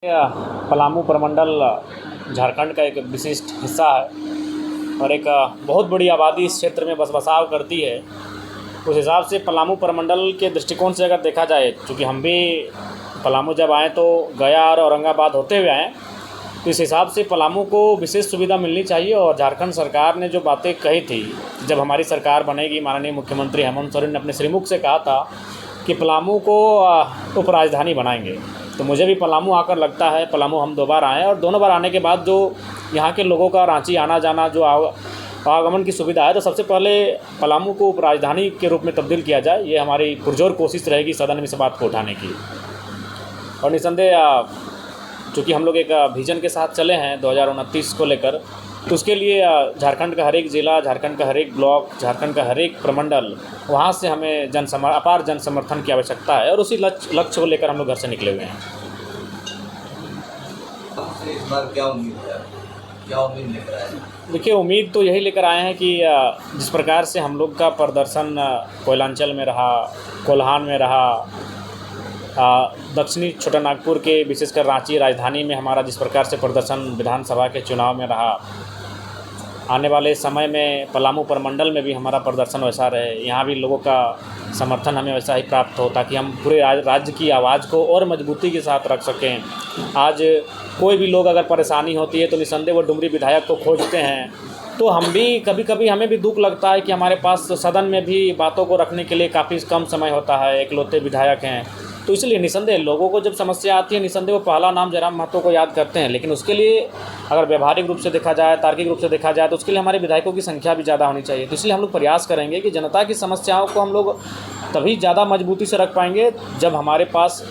पलामू प्रमंडल झारखंड का एक विशिष्ट हिस्सा है और एक बहुत बड़ी आबादी इस क्षेत्र में बसाव करती है। उस हिसाब से पलामू प्रमंडल के दृष्टिकोण से अगर देखा जाए, चूँकि हम भी पलामू जब आए तो गया और औरंगाबाद होते हुए आए, तो इस हिसाब से पलामू को विशेष सुविधा मिलनी चाहिए। और झारखंड सरकार ने जो बातें कही थी, जब हमारी सरकार बनेगी, माननीय मुख्यमंत्री हेमंत सोरेन ने अपने श्रीमुख से कहा था कि पलामू को उपराजधानी बनाएंगे। तो मुझे भी पलामू आकर लगता है, पलामू हम 2 बार आए और दोनों बार आने के बाद जो यहाँ के लोगों का रांची आना जाना, जो आवागमन की सुविधा है, तो सबसे पहले पलामू को उपराजधानी के रूप में तब्दील किया जाए। ये हमारी पुरजोर कोशिश रहेगी सदन में इस बात को उठाने की। और निसंदेह चूँकि हम लोग एक विजन के साथ चले हैं 2029 को लेकर, तो उसके लिए झारखंड का हर एक ज़िला, झारखंड का हर एक ब्लॉक, झारखंड का हर एक प्रमंडल, वहाँ से हमें अपार जन समर्थन की आवश्यकता है और उसी लक्ष्य को लेकर हम लोग घर से निकले हुए हैं। इस बार क्या उम्मीद है, क्या उम्मीद लेकर आए? देखिए, उम्मीद तो यही लेकर आए हैं कि जिस प्रकार से हम लोग का प्रदर्शन कोयलांचल में रहा, कोल्हान में रहा, दक्षिणी छोटानागपुर के विशेषकर रांची राजधानी में हमारा जिस प्रकार से प्रदर्शन विधानसभा के चुनाव में रहा, आने वाले समय में पलामू प्रमंडल में भी हमारा प्रदर्शन वैसा रहे, यहाँ भी लोगों का समर्थन हमें वैसा ही प्राप्त हो, ताकि हम पूरे राज्य की आवाज़ को और मजबूती के साथ रख सकें। आज कोई भी लोग अगर परेशानी होती है तो निसंदेह वो डुमरी विधायक को खोजते हैं। तो हम भी कभी कभी हमें भी दुख लगता है कि हमारे पास सदन में भी बातों को रखने के लिए काफ़ी कम समय होता है, एकलौते विधायक हैं। तो इसलिए निसंदेह लोगों को जब समस्या आती है, निसंदेह वो पहला नाम जयराम महतो को याद करते हैं। लेकिन उसके लिए अगर व्यवहारिक रूप से देखा जाए, तार्किक रूप से देखा जाए, तो उसके लिए हमारे विधायकों की संख्या भी ज़्यादा होनी चाहिए। तो इसलिए हम लोग प्रयास करेंगे कि जनता की समस्याओं को हम लोग तभी ज़्यादा मजबूती से रख पाएंगे जब हमारे पास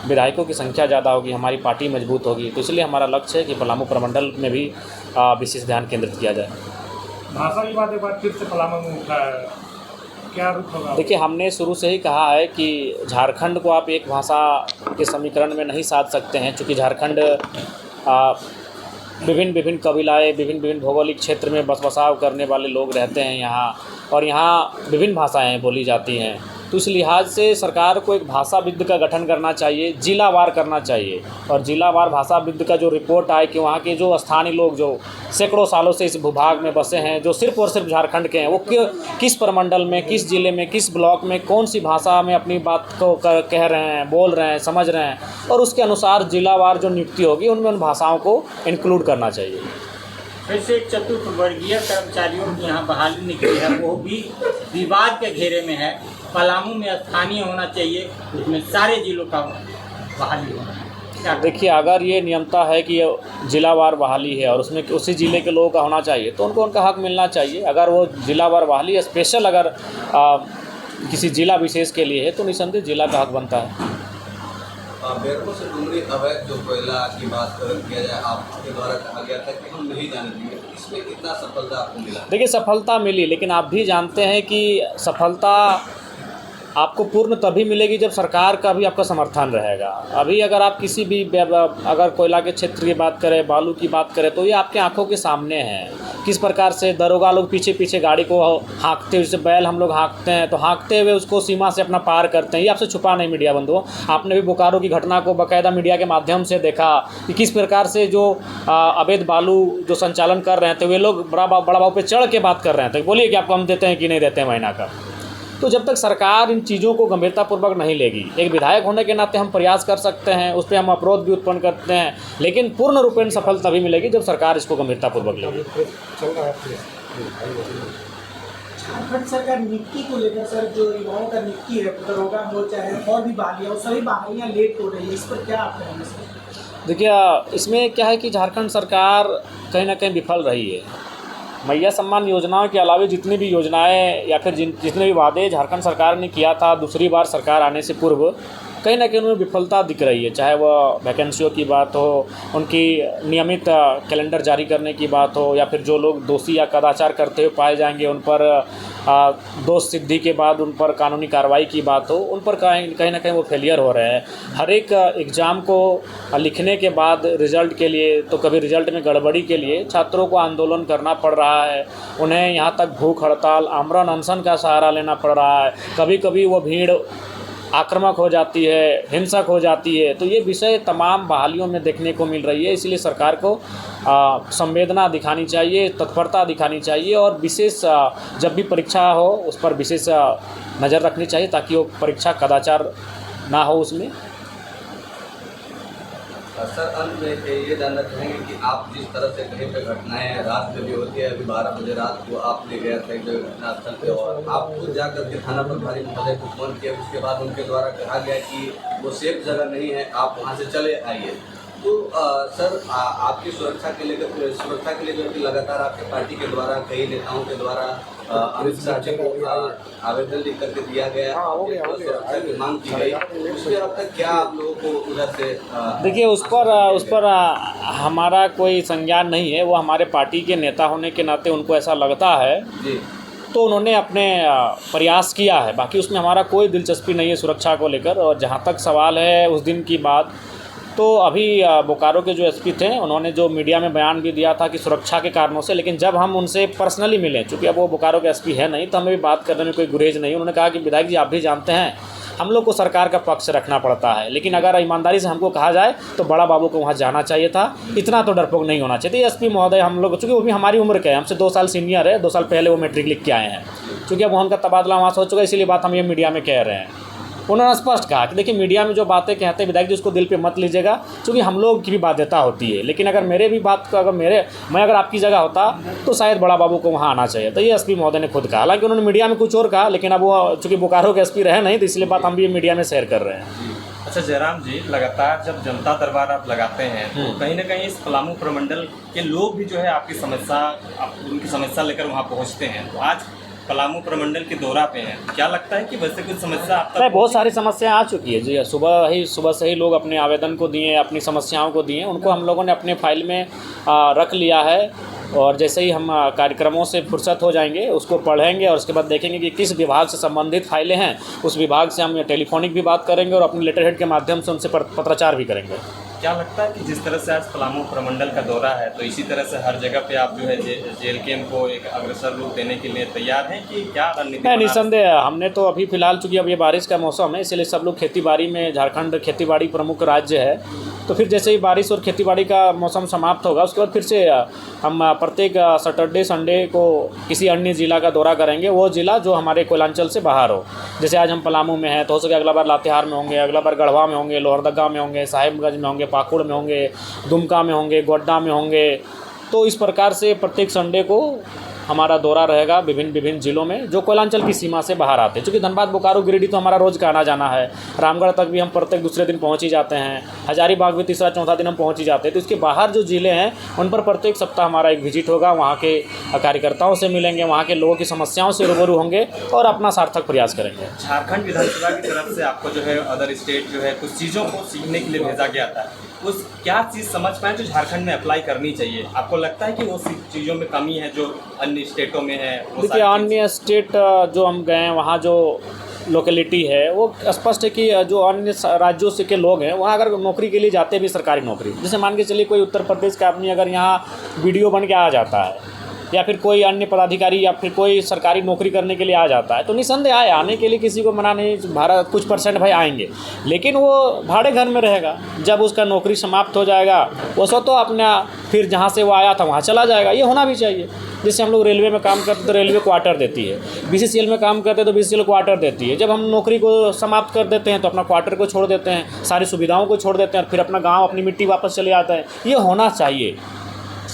विधायकों की संख्या ज़्यादा होगी, हमारी पार्टी मजबूत होगी। तो इसलिए हमारा लक्ष्य है कि पलामू प्रमंडल में भी विशेष ध्यान केंद्रित किया जाए। भाषा की बात एक बार फिर से पलामू में उठा है, क्या रुख होगा? देखिए, हमने शुरू से ही कहा है कि झारखंड को आप एक भाषा के समीकरण में नहीं साध सकते हैं, क्योंकि झारखंड विभिन्न कबीलाएँ, विभिन्न भौगोलिक क्षेत्र में बसाव करने वाले लोग रहते हैं यहाँ, और यहाँ विभिन्न भाषाएँ बोली जाती हैं। तो इस लिहाज से सरकार को एक भाषा विद का गठन करना चाहिए, जिलावार करना चाहिए। और जिलावार भाषा विद का जो रिपोर्ट आए कि वहाँ के जो स्थानीय लोग जो सैकड़ों सालों से इस भूभाग में बसे हैं, जो सिर्फ और सिर्फ झारखंड के हैं, वो किस प्रमंडल में, किस ज़िले में, किस ब्लॉक में कौन सी भाषा में अपनी बात को कह रहे हैं, बोल रहे हैं, समझ रहे हैं, और उसके अनुसार जिलावार जो नियुक्ति होगी उनमें उन भाषाओं को इंक्लूड करना चाहिए। वैसे एक चतुर्वर्गीय कर्मचारियों की यहाँ बहाली निकली है, वो भी विवाद के घेरे में है। पलामू में स्थानीय होना चाहिए, उसमें सारे जिलों का बहाली होना। देखिए, अगर ये नियमता है कि जिलावार बहाली है और उसमें उसी ज़िले के लोगों का होना चाहिए, तो उनको उनका हक मिलना चाहिए। अगर वो जिलावार बहाली स्पेशल अगर किसी ज़िला विशेष के लिए है, तो निसंदेह जिला का हक बनता है। बेरमो से डुमरी अवैध जो कोयला की बात किया जाए, आपके द्वारा कहा गया था कि हम नहीं जाने देंगे, इसमें कितना सफलता आपको मिला? देखिए, सफलता मिली, लेकिन आप भी जानते हैं कि सफलता आपको पूर्ण तभी मिलेगी जब सरकार का भी आपका समर्थन रहेगा। अभी अगर आप किसी भी अगर कोयला के क्षेत्र की बात करें, बालू की बात करें, तो ये आपके आंखों के सामने है किस प्रकार से दरोगा लोग पीछे पीछे गाड़ी को हाँकते हुए, जैसे बैल हम लोग हाँकते हैं तो हाँकते हुए उसको सीमा से अपना पार करते हैं। ये आपसे छुपा नहीं मीडिया बंधुओं, आपने भी बोकारो की घटना को बाकायदा मीडिया के माध्यम से देखा कि किस प्रकार से जो अवैध बालू जो संचालन कर रहे थे, वे लोग बड़ा बाबू पे चढ़ के बात कर रहे थे, बोलिए कि आपको हम देते हैं कि नहीं देते हैं महीना का। तो जब तक सरकार इन चीज़ों को गंभीरतापूर्वक नहीं लेगी, एक विधायक होने के नाते हम प्रयास कर सकते हैं, उस पर हम अवरोध भी उत्पन्न करते हैं, लेकिन पूर्ण रूपेण सफल तभी मिलेगी जब सरकार इसको गंभीरतापूर्वक लेगी। झारखंड सरकार नियुक्ति को लेकर सर, जो युवाओं का नियुक्ति है, दरोगा हो चाहे और भी बहालियाँ, वो सभी बहालियाँ लेट हो रही है, इस पर क्या आप कहेंगे सर? देखिए, इसमें क्या है कि झारखंड सरकार कहीं ना कहीं विफल रही है। मैया सम्मान योजनाओं के अलावा जितनी भी योजनाएं या फिर जितने भी वादे झारखंड सरकार ने किया था दूसरी बार सरकार आने से पूर्व, कहीं ना कहीं उनमें विफलता दिख रही है। चाहे वह वैकेंसियों की बात हो, उनकी नियमित कैलेंडर जारी करने की बात हो, या फिर जो लोग दोषी या कदाचार करते हुए पाए जाएंगे उन पर दोष सिद्धि के बाद उन पर कानूनी कार्रवाई की बात हो, उन पर कहीं ना कहीं वो फेलियर हो रहे हैं। हर एक एग्ज़ाम को लिखने के बाद रिज़ल्ट के लिए, तो कभी रिज़ल्ट में गड़बड़ी के लिए छात्रों को आंदोलन करना पड़ रहा है, उन्हें यहाँ तक भूख हड़ताल, आमरण अनशन का सहारा लेना पड़ रहा है। कभी कभी वो भीड़ आक्रामक हो जाती है, हिंसक हो जाती है। तो ये विषय तमाम बहालियों में देखने को मिल रही है। इसलिए सरकार को संवेदना दिखानी चाहिए, तत्परता दिखानी चाहिए और विशेष जब भी परीक्षा हो उस पर विशेष नज़र रखनी चाहिए ताकि वो परीक्षा कदाचार ना हो उसमें। सर, अंत में ये जानना चाहेंगे कि आप जिस तरह से कहीं पे घटनाएं रात में भी होती है, अभी 12 बजे रात को आप ले गए थे घटना स्थल पे और आप खुद जाकर के थाना प्रभारी महोदय को फोन किया, उसके बाद उनके द्वारा कहा गया कि वो सेफ जगह नहीं है, आप वहाँ से चले आइए। तो सर, आपकी सुरक्षा के लिए जो कि लगातार आपके पार्टी के द्वारा कई नेताओं के द्वारा अमित शाह जी को आवेदन लिख करके दिया गया, सुरक्षा की मांग की गई, उसमें अब तक क्या आप लोगों को उधर से देखिए उस पर हमारा कोई संज्ञान नहीं है। वो हमारे पार्टी के नेता होने के नाते उनको ऐसा लगता है जी, तो उन्होंने अपने प्रयास किया है। बाकी उसमें हमारा कोई दिलचस्पी नहीं है सुरक्षा को लेकर। और जहाँ तक सवाल है उस दिन की बात, तो अभी बोकारो के जो एसपी थे उन्होंने जो मीडिया में बयान भी दिया था कि सुरक्षा के कारणों से, लेकिन जब हम उनसे पर्सनली मिले, चूँकि अब वो बोकारो के एसपी है नहीं, तो हमें भी बात करने में कोई गुरेज नहीं। उन्होंने कहा कि विधायक जी आप भी जानते हैं हम लोग को सरकार का पक्ष रखना पड़ता है, लेकिन अगर ईमानदारी से हमको कहा जाए तो बड़ा बाबू को वहाँ जाना चाहिए था, इतना तो डरपोक नहीं होना चाहिए। एसपी महोदय हम लोग, चूँकि वो भी हमारी उम्र के हैं, हमसे 2 साल सीनियर है, 2 साल पहले वो मैट्रिक लिख के आए हैं, चूँकि अब उनका तबादला वहाँ से हो चुका है, इसीलिए बात हम ये मीडिया में कह रहे हैं। उन्होंने स्पष्ट कहा कि देखिए मीडिया में जो बातें कहते हैं विधायक जी उसको दिल पे मत लीजिएगा, क्योंकि हम लोग की भी बाध्यता होती है। लेकिन अगर मेरे भी बात को मैं अगर आपकी जगह होता तो शायद बड़ा बाबू को वहाँ आना चाहिए। तो ये एसपी महोदय ने खुद कहा, हालांकि उन्होंने मीडिया में कुछ और कहा, लेकिन अब वो चूँकि बोकारो के एसपी रहे नहीं, तो इसलिए बात हम भी मीडिया में शेयर कर रहे हैं। अच्छा जयराम जी, लगातार जब जनता दरबार आप लगाते हैं तो कहीं ना कहीं इस पलामू प्रमंडल के लोग भी जो है आपकी उनकी समस्या लेकर वहाँ पहुँचते हैं। तो आज पलामू प्रमंडल के दौरा पे हैं, क्या लगता है कि वैसे कुछ समस्या आप तक? बहुत सारी समस्याएं आ चुकी है जी। सुबह से ही लोग अपने आवेदन को दिए, अपनी समस्याओं को दिए, उनको हम लोगों ने अपने फाइल में रख लिया है। और जैसे ही हम कार्यक्रमों से फुर्सत हो जाएंगे उसको पढ़ेंगे और उसके बाद देखेंगे कि किस विभाग से संबंधित फाइलें हैं, उस विभाग से हम टेलीफोनिक भी बात करेंगे और अपने लेटर हेड के माध्यम से उनसे पत्राचार भी करेंगे। क्या लगता है कि जिस तरह से आज पलामू प्रमंडल का दौरा है, तो इसी तरह से हर जगह पे आप जो है जेल कैंप को एक अग्रसर रूप देने के लिए तैयार हैं कि क्या रणनीति? निसंदेह हमने तो अभी फिलहाल चूँकि अब ये बारिश का मौसम है, इसलिए सब लोग खेतीबाड़ी में, झारखंड खेतीबाड़ी प्रमुख राज्य है, तो फिर जैसे ही बारिश और खेतीबाड़ी का मौसम समाप्त होगा उसके बाद फिर से हम प्रत्येक सैटरडे संडे को किसी अन्य ज़िला का दौरा करेंगे, वो ज़िला जो हमारे कोयलांचल से बाहर हो। जैसे आज हम पलामू में हैं तो हो सके अगला बार लातेहार में होंगे, अगला बार गढ़वा में होंगे, लोहरदगा में होंगे, साहिबगंज में होंगे, पाकुड़ में होंगे, दुमका में होंगे, गोड्डा में होंगे। तो इस प्रकार से प्रत्येक संडे को हमारा दौरा रहेगा विभिन्न ज़िलों में जो कोयलांचल की सीमा से बाहर आते हैं। चूँकि धनबाद, बोकारो, गिरिडीह तो हमारा रोज़ का आना जाना है, रामगढ़ तक भी हम प्रत्येक दूसरे दिन पहुँच ही जाते हैं, हजारीबाग भी तीसरा चौथा दिन हम पहुँच ही जाते हैं। तो इसके बाहर जो ज़िले हैं उन पर प्रत्येक सप्ताह हमारा एक विजिट होगा, वहाँ के कार्यकर्ताओं से मिलेंगे, वहाँ के लोगों की समस्याओं से रूबरू होंगे और अपना सार्थक प्रयास करेंगे। झारखंड विधानसभा की तरफ से आपको जो है अदर स्टेट जो है कुछ चीज़ों को सीखने के लिए भेजा गया था, उस क्या चीज़ समझ पाए जो झारखंड में अप्लाई करनी चाहिए? आपको लगता है कि वो चीज़ों में कमी है जो अन्य स्टेटों में है? देखिए अन्य स्टेट जो हम गए हैं वहाँ जो लोकेलिटी है वो स्पष्ट है कि जो अन्य राज्यों से के लोग हैं वहाँ अगर नौकरी के लिए जाते हैं भी सरकारी नौकरी, जैसे मान के चलिए कोई उत्तर प्रदेश का आदमी अगर यहाँ वीडियो बन के आ जाता है या फिर कोई अन्य पदाधिकारी या फिर कोई सरकारी नौकरी करने के लिए आ जाता है तो निसंदेह आए, आने के लिए किसी को मना नहीं, भारत कुछ % भाई आएंगे, लेकिन वो भाड़े घर में रहेगा। जब उसका नौकरी समाप्त हो जाएगा वो सो तो अपना फिर जहाँ से वो आया था वहाँ चला जाएगा। ये होना भी चाहिए। जैसे हम लोग रेलवे में काम करते तो रेलवे क्वार्टर देती है, BCCL में काम करते तो BCCL क्वार्टर देती है। जब हम नौकरी को समाप्त कर देते हैं तो अपना क्वार्टर को छोड़ देते हैं, सारी सुविधाओं को छोड़ देते हैं और फिर अपना गाँव, अपनी मिट्टी वापस चले जाता है। ये होना चाहिए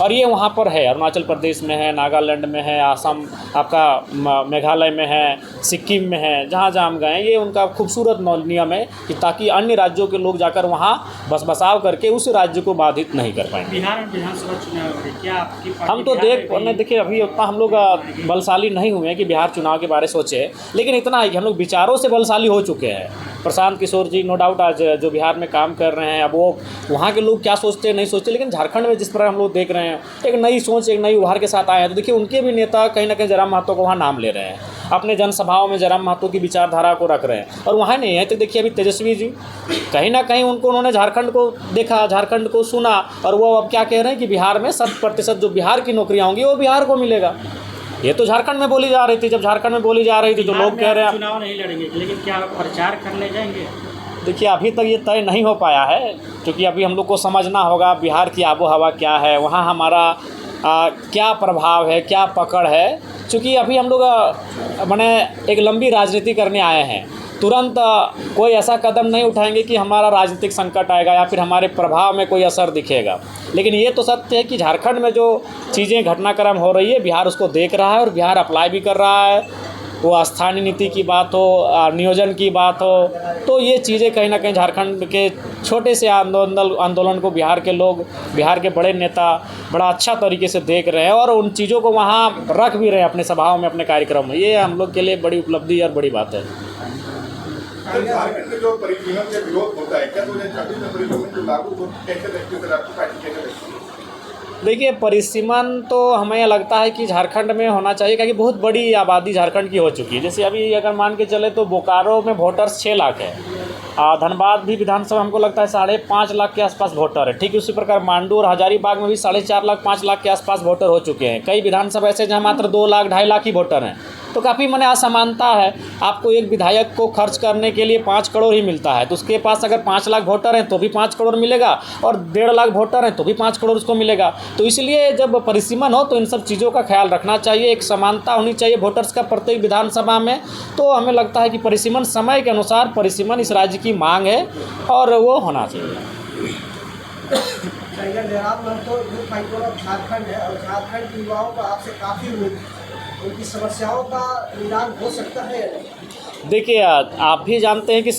और ये वहाँ पर है, अरुणाचल प्रदेश में है, नागालैंड में है, आसाम आपका मेघालय में है, सिक्किम में है, जहाँ हम गए ये उनका खूबसूरत नियम है कि ताकि अन्य राज्यों के लोग जाकर वहाँ बसाव करके उस राज्य को बाधित नहीं कर पाएंगे। बिहार में विधानसभा चुनाव क्या आपकी हम तो देखिए अभी उतना हम लोग बलशाली नहीं हुए हैं कि बिहार चुनाव के बारे में सोचे, लेकिन इतना है कि हम लोग विचारों से बलशाली हो चुके हैं। प्रशांत किशोर जी नो डाउट आज जो बिहार में काम कर रहे हैं, अब वो वहाँ के लोग क्या सोचते नहीं सोचते, लेकिन झारखंड में जिस प्रकार हम लोग देख रहे हैं एक नई सोच, एक नई उभार के साथ आए हैं। तो देखिए उनके भी नेता कहीं ना कहीं जयराम महतो को वहाँ नाम ले रहे हैं, अपने जनसभाओं में जयराम महतो की विचारधारा को रख रहे हैं और वहाँ नहीं है। तो देखिए अभी तेजस्वी जी कहीं ना कहीं उन्होंने झारखंड को देखा, झारखंड को सुना और वो अब क्या कह रहे हैं कि बिहार में 100% जो बिहार की नौकरियाँ होंगी वो बिहार को मिलेगा। ये तो झारखंड में बोली जा रही थी। जब झारखंड में बोली जा रही थी तो लोग कह रहे हैं चुनाव नहीं लड़ेंगे, लेकिन क्या प्रचार करने जाएंगे? देखिए अभी तक ये तय नहीं हो पाया है, क्योंकि अभी हम लोग को समझना होगा बिहार की आबो हवा क्या है, वहाँ हमारा क्या प्रभाव है, क्या पकड़ है। क्योंकि अभी हम लोग माने एक लंबी राजनीति करने आए हैं, तुरंत कोई ऐसा कदम नहीं उठाएंगे कि हमारा राजनीतिक संकट आएगा या फिर हमारे प्रभाव में कोई असर दिखेगा। लेकिन ये तो सत्य है कि झारखंड में जो चीज़ें घटनाक्रम हो रही है, बिहार उसको देख रहा है और बिहार अप्लाई भी कर रहा है। वो स्थानीय नीति की बात हो, नियोजन की बात हो, तो ये चीज़ें कहीं ना कहीं झारखंड के छोटे से आंदोलन को बिहार के लोग, बिहार के बड़े नेता बड़ा अच्छा तरीके से देख रहे हैं और उन चीज़ों को वहाँ रख भी रहे हैं अपने सभाओं में, अपने कार्यक्रम में। ये हम लोग के लिए बड़ी उपलब्धि और बड़ी बात है। झारखंड में जो परिसीमन से विरोध होता है, क्या 2026 में परिसीमन जो लागू हो कैसे देखते हैं आपकी पार्टी कैसे देखती है? देखिए परिसीमन तो हमें लगता है कि झारखंड में होना चाहिए, क्योंकि बहुत बड़ी आबादी झारखंड की हो चुकी है। जैसे अभी अगर मान के चले तो बोकारो में वोटर्स 6 लाख है, धनबाद भी विधानसभा हमको लगता है 5.5 लाख के आसपास वोटर है। ठीक उसी प्रकार मांडू और हजारीबाग में भी 4.5 लाख 5 लाख के आसपास वोटर हो चुके हैं। कई विधानसभा ऐसे जहाँ मात्र 2 लाख 2.5 लाख ही वोटर हैं, तो काफ़ी माने असमानता है। आपको एक विधायक को खर्च करने के लिए 5 करोड़ ही मिलता है, तो उसके पास अगर 5 लाख वोटर हैं तो भी 5 करोड़ मिलेगा, और 1.5 लाख वोटर हैं तो भी 5 करोड़ उसको मिलेगा। तो इसलिए जब परिसीमन हो तो इन सब चीज़ों का ख्याल रखना चाहिए, एक समानता होनी चाहिए वोटर्स का प्रत्येक विधानसभा में। तो हमें लगता है कि परिसीमन समय के अनुसार परिसीमन इस राज्य की मांग है और वो होना चाहिए। तो यूथ फाइटर ऑफ झारखंड है और झारखंड के युवाओं का आपसे काफ़ी उम्मीद है, उनकी समस्याओं का निदान हो सकता है या नहीं? देखिए आप भी जानते हैं कि